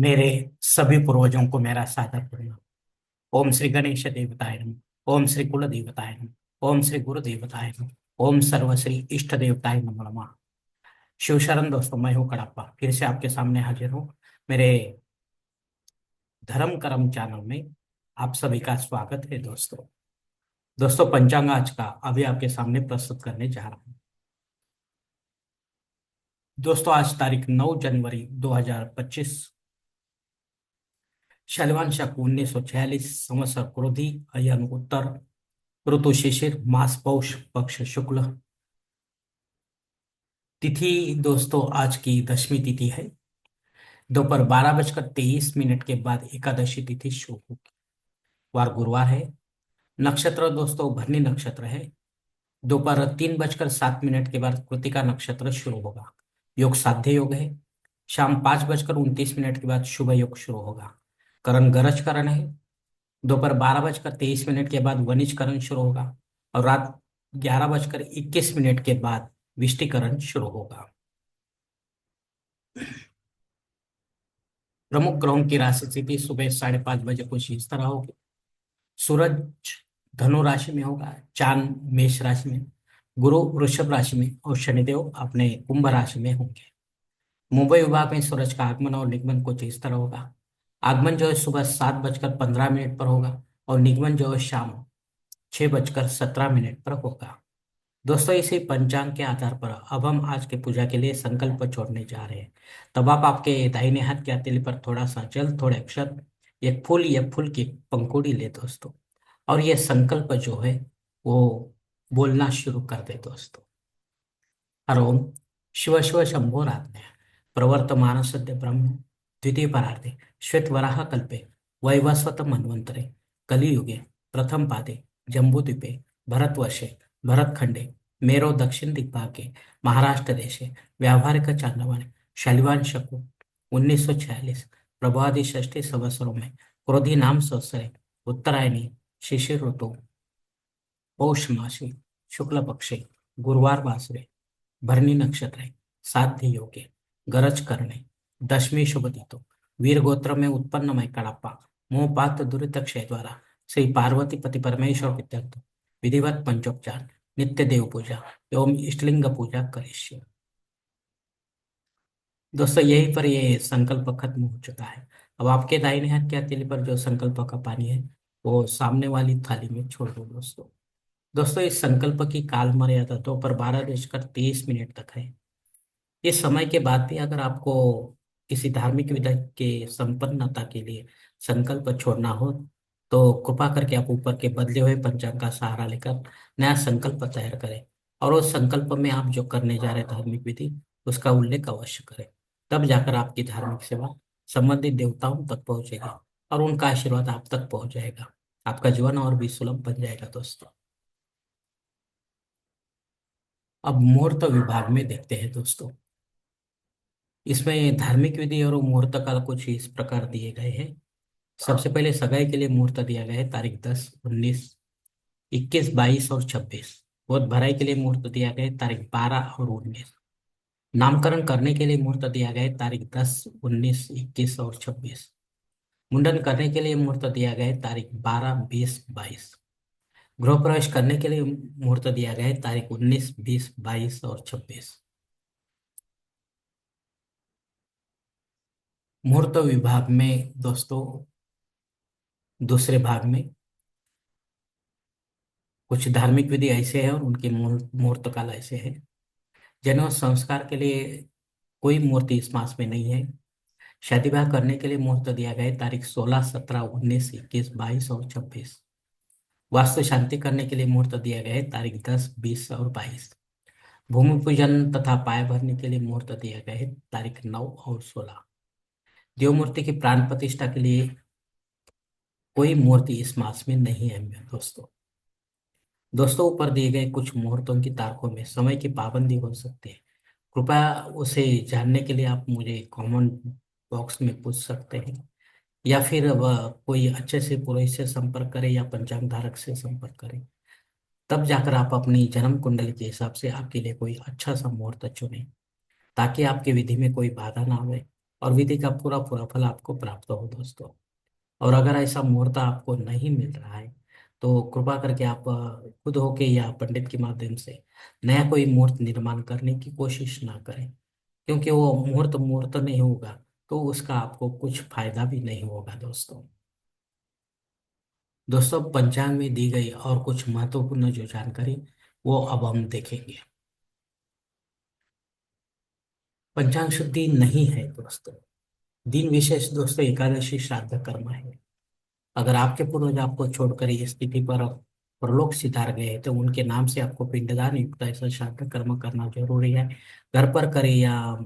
मेरे सभी पूर्वजों को मेरा सादर प्रणाम। ओम श्री गणेश देवताय नमः। ओम श्री कुल देवताय नमः। ओम श्री गुरु देवताय नमः। ओम सर्वश्री इष्ट देवताय नमः नमः। शिव शरण दोस्तों, मैं हूँ कड़प्पा, फिर से आपके सामने हाजिर हूँ मेरे धर्म कर्म चैनल में। आप सभी का स्वागत है दोस्तों। दोस्तों, पंचांग आज का अभी आपके सामने प्रस्तुत करने जा रहा हूँ। दोस्तों, आज तारीख 9 जनवरी 2025, शैलवान शक 1946, संवत्सर क्रोधी, अयन उत्तर, ऋतु शिशिर, मास पौष, पक्ष शुक्ल, तिथि दोस्तों आज की दशमी तिथि है। दोपहर 12:23 के बाद एकादशी तिथि शुरू होगी। वार गुरुवार है। नक्षत्र दोस्तों भरनी नक्षत्र है। दोपहर 3:07 के बाद कृतिका नक्षत्र शुरू होगा। योग साध्य योग है। शाम 5:29 के बाद शुभ योग शुरू होगा। करण गरज करण है। दोपहर 12:23 के बाद वनिज करण शुरू होगा और रात 11:21 के बाद विष्टिकरण शुरू होगा। प्रमुख ग्रहों की राशि स्थिति सुबह 5:30 कुछ इस तरह होगी। सूरज धनु राशि में होगा, चांद मेष राशि में, गुरु वृषभ राशि में और शनिदेव अपने कुंभ राशि में होंगे। मुंबई विभाग में सूरज का आगमन और निगमन कुछ इस तरह होगा। आगमन जो है सुबह 7:15 पर होगा और निगमन जो है शाम 6:17 पर होगा। दोस्तों, इसी पंचांग के आधार पर अब हम आज के पूजा के लिए संकल्प छोड़ने जा रहे हैं। तब आप आपके दाहिने हाथ की हथेली पर थोड़ा सा जल, थोड़े अक्षर, एक फूल या फूल की पंखुड़ी ले दोस्तों, और ये संकल्प जो है वो बोलना शुरू कर दे दोस्तों। हर ओम शिव शिव शंभोरात्मय प्रवर्तमान सद्य ब्रह्म द्वितीय परार्धे श्वेत वराह कल्पे वैवस्वत मन्वंतरे कलियुगे प्रथम पादे जम्बूद्वीपे भरतवर्षे भरतखंडे मेरो दक्षिण दिग्भागे महाराष्ट्र देशे व्यावहारिक चांद्रमाने शैलवान शको 1946 प्रभादि षष्ठी संवत्सरों में क्रोधी नाम संवत्सरे उत्तरायणी शिशिर ऋतु पौष मासी शुक्ल पक्षे गुरुवार वासरे भरणी नक्षत्र है, साध्य योगे गरज करने दशमी शुभ तिथि वीर गोत्र में उत्पन्न मैं कड़प्पा मोहपात दुरित क्षय द्वारा श्री पार्वती पति परमेश्वर विद्यार्थ विधिवत पंचोपचार नित्य देव पूजा एवं इष्टलिंग पूजा करिष्य। दोस्तों, यहीं पर ये संकल्प खत्म हो चुका है। अब आपके दाहिने हाथ के हथेली पर जो संकल्प का पानी है वो सामने वाली थाली में छोड़ दो दोस्तों। दोस्तों, इस संकल्प की काल मर्यादा दोपहर 12:23 तक है। इस समय के बाद भी अगर आपको किसी धार्मिक विधि के संपन्नता के लिए संकल्प छोड़ना हो तो कृपा करके आप ऊपर के बदले हुए पंचांग का सहारा लेकर नया संकल्प तैयार करें और उस संकल्प में आप जो करने जा रहे धार्मिक विधि उसका उल्लेख अवश्य करें। तब जाकर आपकी धार्मिक सेवा संबंधित देवताओं तक पहुंचेगी और उनका आशीर्वाद आप तक पहुंच जाएगा। आपका जीवन और भी सुलभ बन जाएगा दोस्तों। अब मुहूर्त विभाग में देखते हैं दोस्तों। इसमें धार्मिक विधि और मुहूर्त काल कुछ इस प्रकार दिए गए हैं। सबसे पहले सगाई के लिए मुहूर्त दिया गया है तारीख 10, 19, 21, 22 और 26। गोद भराई के लिए मुहूर्त दिया गया है तारीख 12 और 19। नामकरण करने के लिए मुहूर्त दिया गया है तारीख 10, 19, 21 और 26। मुंडन करने के लिए मुहूर्त दिया गया है तारीख 12, 20, 22। गृह प्रवेश करने के लिए मुहूर्त दिया गया है तारीख 19, 20, 22 और 26। मुहूर्त विभाग में दोस्तों दूसरे भाग में कुछ धार्मिक विधि ऐसे हैं और उनके मुहूर्त काल ऐसे हैं। जन्म संस्कार के लिए कोई मुहूर्त इस मास में नहीं है। शादी ब्याह करने के लिए मुहूर्त दिया गया है तारीख 16, 17, 19, 21, 22 और 26। वास्तु शांति करने के लिए मुहूर्त दिया गया है तारीख 10, 20 और 22। भूमि पूजन तथा पाय भरने के लिए मुहूर्त दिया गया है तारीख 9 और 16। देव मूर्ति की प्राण प्रतिष्ठा के लिए कोई मूर्ति इस मास में नहीं है मेरे दोस्तों। दोस्तों, ऊपर दिए गए कुछ मुहूर्तों की तारीखों में समय की पाबंदी हो सकती है। कृपया उसे जानने के लिए आप मुझे कमेंट बॉक्स में पूछ सकते हैं या फिर वह कोई अच्छे से पुरोहित से संपर्क करें या पंचांग धारक से संपर्क करें। तब जाकर आप अपनी जन्म कुंडली के हिसाब से आपके लिए कोई अच्छा सा मुहूर्त चुनें ताकि आपकी विधि में कोई बाधा ना आवे और विधि का पूरा पूरा फल आपको प्राप्त हो दोस्तों। और अगर ऐसा मुहूर्त आपको नहीं मिल रहा है तो कृपा करके आप खुद होके या पंडित के माध्यम से नया कोई मुहूर्त निर्माण करने की कोशिश ना करें, क्योंकि वो मुहूर्त मुहूर्त नहीं होगा तो उसका आपको कुछ फायदा भी नहीं होगा दोस्तों। दोस्तों, पंचांग में दी गई और कुछ महत्वपूर्ण जो जानकारी वो अब हम देखेंगे। पंचांग शुद्धि नहीं है दोस्तों। दिन विशेष दोस्तों एकादशी श्राद्ध कर्म है। अगर आपके पूर्वज आपको छोड़कर इस तिथि पर परलोक सिधार गए तो उनके नाम से आपको पिंडदान युक्त ऐसा श्राद्ध कर्म करना जरूरी है। घर पर करे या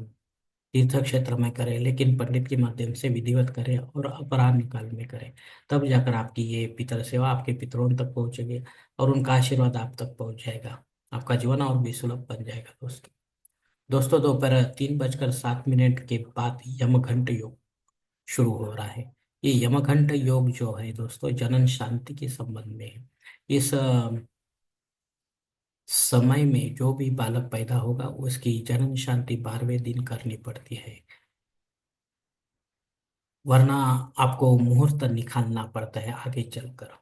तीर्थ क्षेत्र में करे, लेकिन पंडित के माध्यम से विधिवत करे और अपराह्न काल में करे। तब जाकर आपकी ये पितर सेवा आपके पितरों तक पहुंचेगी और उनका आशीर्वाद आप तक पहुंच जाएगा। आपका जीवन और भी सुलभ बन जाएगा दोस्तों। दोस्तों, दोपहर 3:07 के बाद यमघंट योग शुरू हो रहा है। ये यमघंट योग जो है दोस्तों जनन शांति के संबंध में है। इस समय में जो भी बालक पैदा होगा उसकी जनन शांति 12वें दिन करनी पड़ती है, वरना आपको मुहूर्त निकालना पड़ता है आगे चलकर,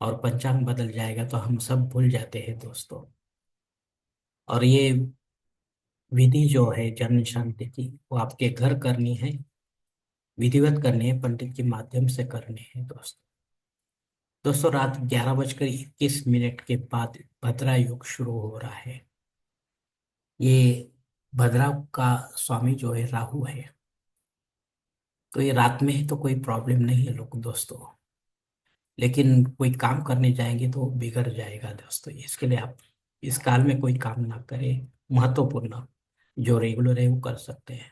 और पंचांग बदल जाएगा तो हम सब भूल जाते हैं दोस्तों। और ये विधि जो है जनन शांति की वो आपके घर करनी है, विधिवत करनी है, पंडित के माध्यम से करनी है दोस्तों। दोस्तों, रात 11:21 के बाद भद्रा योग शुरू हो रहा है। ये भद्रा का स्वामी जो है राहु है, तो ये रात में ही तो कोई प्रॉब्लम नहीं है लोग दोस्तों, लेकिन कोई काम करने जाएंगे तो बिगड़ जाएगा दोस्तों। इसके लिए आप इस काल में कोई काम ना करें। महत्वपूर्ण जो रेगुलर है वो कर सकते हैं।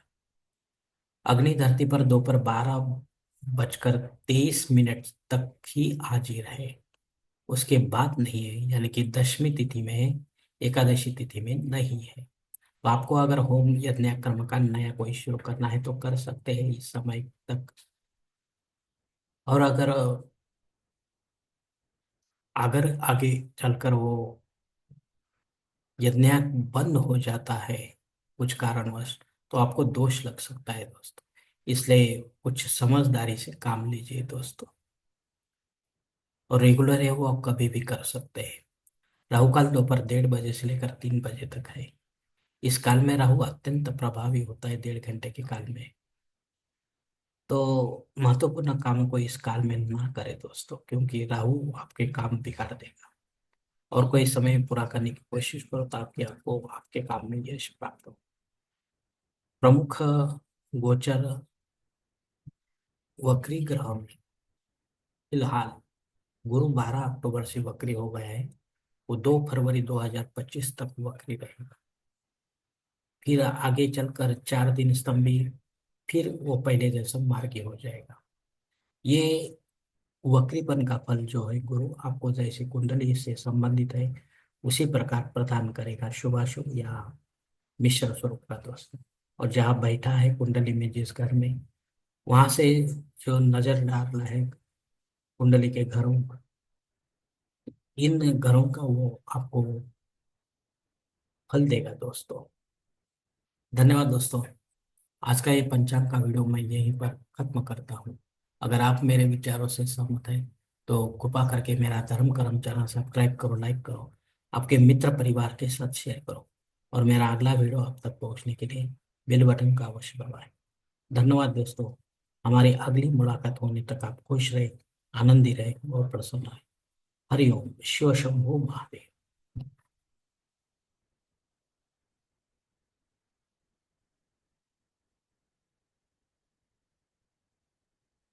अग्नि धरती पर दोपहर 12:23 तक ही हाजिर है, उसके बाद नहीं है, यानी कि दशमी तिथि में है, एकादशी तिथि में नहीं है। तो आपको अगर होम यज्ञ कर्म का नया कोई शुरू करना है तो कर सकते हैं इस समय तक। और अगर अगर आगे चलकर वो यज्ञ बंद हो जाता है कुछ कारणवश, तो आपको दोष लग सकता है दोस्तों। इसलिए कुछ समझदारी से काम लीजिए दोस्तों। और रेगुलर है वो आप कभी भी कर सकते हैं। राहु काल दोपहर 1:30 से लेकर 3 बजे तक है। इस काल में राहु अत्यंत प्रभावी होता है 1.5 घंटे के काल में। तो महत्वपूर्ण कामों को इस काल में ना करें दोस्तों, क्योंकि राहु आपके काम बिगाड़ देगा। और कोई समय पूरा करने की कोशिश करो ताकि आपको आपके काम में यश प्राप्त हो। प्रमुख गोचर वक्री ग्रह में फिलहाल गुरु 12 अक्टूबर से वक्री हो गया है। वो 2 फरवरी 2025 तक वक्री रहेगा। फिर आगे चलकर 4 दिन स्तंभी, फिर वो पहले जैसा मार्गी हो जाएगा। ये वक्रीपन का फल जो है गुरु आपको जैसे कुंडली से संबंधित है उसी प्रकार प्रदान करेगा, शुभाशुभ या मिश्र स्वरूप का दोस्त। और जहाँ बैठा है कुंडली में जिस घर में, वहां से जो नजर डाल रहा है कुंडली के घरों, इन घरों का वो आपको फल देगा दोस्तों। धन्यवाद दोस्तों। आज का ये पंचांग का वीडियो मैं यहीं पर खत्म करता हूँ। अगर आप मेरे विचारों से सहमत हैं तो कृपा करके मेरा धर्म कर्म चैनल सब्सक्राइब करो, लाइक करो, आपके मित्र परिवार के साथ शेयर करो, और मेरा अगला वीडियो आप तक पहुंचने के लिए बेल बटन का अवश्य दबाएं। धन्यवाद दोस्तों। हमारी अगली मुलाकात होने तक आप खुश रहे, आनंदी रहे और प्रसन्न रहे। हरिओम। शिव शंभो महादेव।